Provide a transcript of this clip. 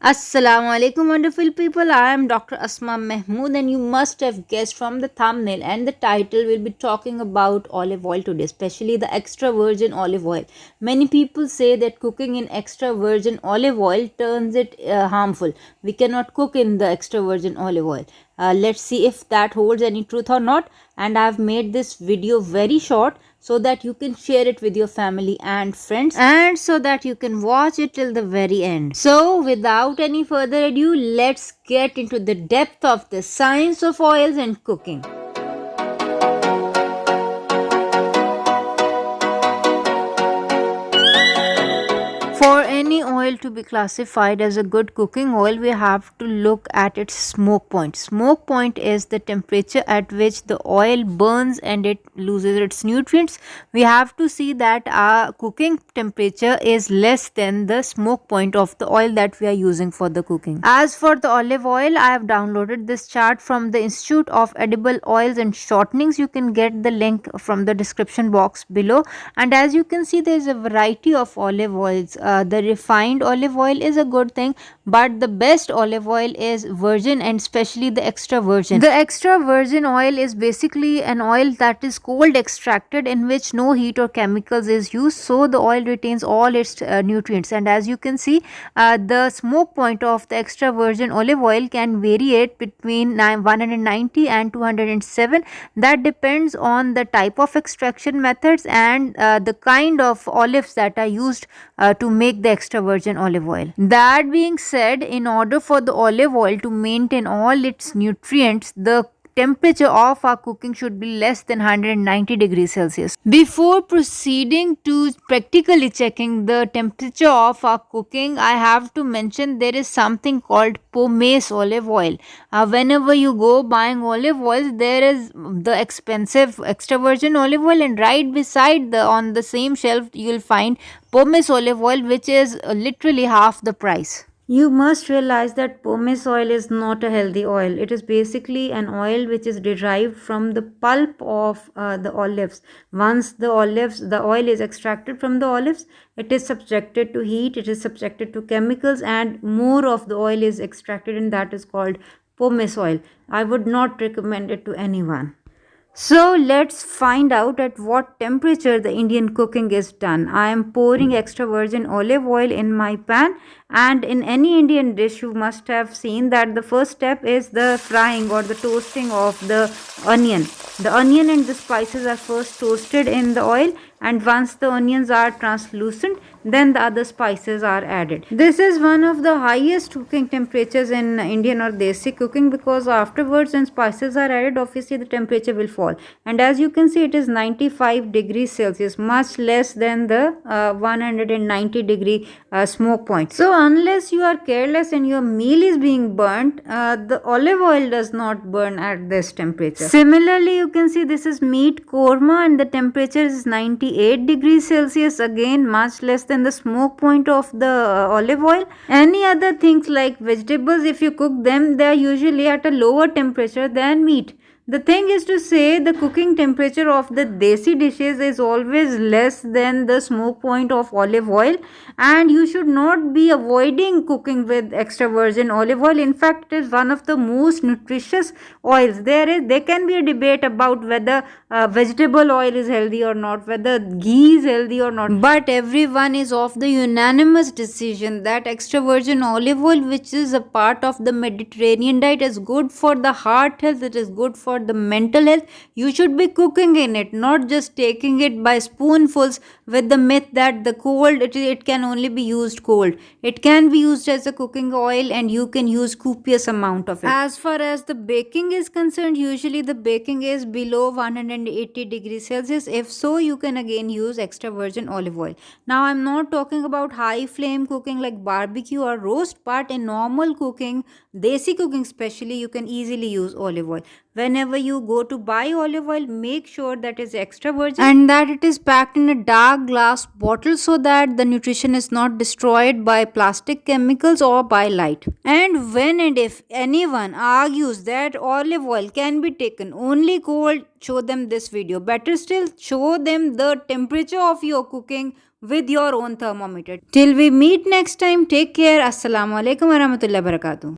Assalamu alaikum, wonderful people. I am Dr. Asma Mahmood, and you must have guessed from the thumbnail and the title, we'll be talking about olive oil today, especially the extra virgin olive oil. Many people say that cooking in extra virgin olive oil turns it harmful. We cannot cook in the extra virgin olive oil. Let's see if that holds any truth or not. And I've made this video very short so that you can share it with your family and friends, and so that you can watch it till the very end. So without any further ado, let's get into the depth of the science of oils and cooking. For any oil to be classified as a good cooking oil, we have to look at its smoke point. Smoke point is the temperature at which the oil burns and it loses its nutrients. We have to see that our cooking temperature is less than the smoke point of the oil that we are using for the cooking. As for the olive oil, I have downloaded this chart from the Institute of Edible Oils and Shortenings. You can get the link from the description box below. And as you can see, there is a variety of olive oils. The refined olive oil is a good thing, but the best olive oil is virgin, and especially the extra virgin. The extra virgin oil is basically an oil that is cold extracted, in which no heat or chemicals is used, so the oil retains all its nutrients. And as you can see, the smoke point of the extra virgin olive oil can variate between 190 and 207. That depends on the type of extraction methods and the kind of olives that are used to make the extra virgin olive oil. That being said, in order for the olive oil to maintain all its nutrients, the temperature of our cooking should be less than 190 degrees Celsius. Before proceeding to practically checking the temperature of our cooking, I have to mention there is something called pomace olive oil. Whenever you go buying olive oils, there is the expensive extra virgin olive oil, and right beside on the same shelf you will find pomace olive oil, which is literally half the price. You must realize that pomace oil is not a healthy oil. It is basically an oil which is derived from the pulp of the olives. Once the oil is extracted from the olives, it is subjected to heat, it is subjected to chemicals, and more of the oil is extracted, and that is called pomace oil. I would not recommend it to anyone. So let's find out at what temperature the Indian cooking is done. I am pouring extra virgin olive oil in my pan, and in any Indian dish you must have seen that the first step is the frying or the toasting of the onion. The onion and the spices are first toasted in the oil, and once the onions are translucent, then the other spices are added. This is one of the highest cooking temperatures in Indian or Desi cooking, because afterwards when spices are added, obviously the temperature will fall. And as you can see, it is 95 degrees Celsius, much less than the 190 degree smoke point. So unless you are careless and your meal is being burnt, the olive oil does not burn at this temperature. Similarly, you can see this is meat korma, and the temperature is 98 degrees Celsius, again much less than the smoke point of the olive oil. Any other things like vegetables, if you cook them, they are usually at a lower temperature than meat. The thing is to say, the cooking temperature of the desi dishes is always less than the smoke point of olive oil, and you should not be avoiding cooking with extra virgin olive oil. In fact, it is one of the most nutritious oils. There can be a debate about whether vegetable oil is healthy or not, whether ghee is healthy or not, but everyone is of the unanimous decision that extra virgin olive oil, which is a part of the Mediterranean diet, is good for the heart health, it is good for the mental health. You should be cooking in it, not just taking it by spoonfuls with the myth that the cold it can only be used cold. It can be used as a cooking oil, and you can use copious amount of it. As far as the baking is concerned, usually the baking is below 180 degrees Celsius. If so, you can again use extra virgin olive oil. Now I'm not talking about high flame cooking like barbecue or roast, but in normal cooking, desi cooking especially, you can easily use olive oil. Whenever you go to buy olive oil, make sure that is extra virgin and that it is packed in a dark glass bottle, so that the nutrition is not destroyed by plastic chemicals or by light. And when and if anyone argues that olive oil can be taken only cold, show them this video. Better still, show them the temperature of your cooking with your own thermometer. Till we meet next time, take care. Assalamu alaikum warahmatullahi wabarakatuh.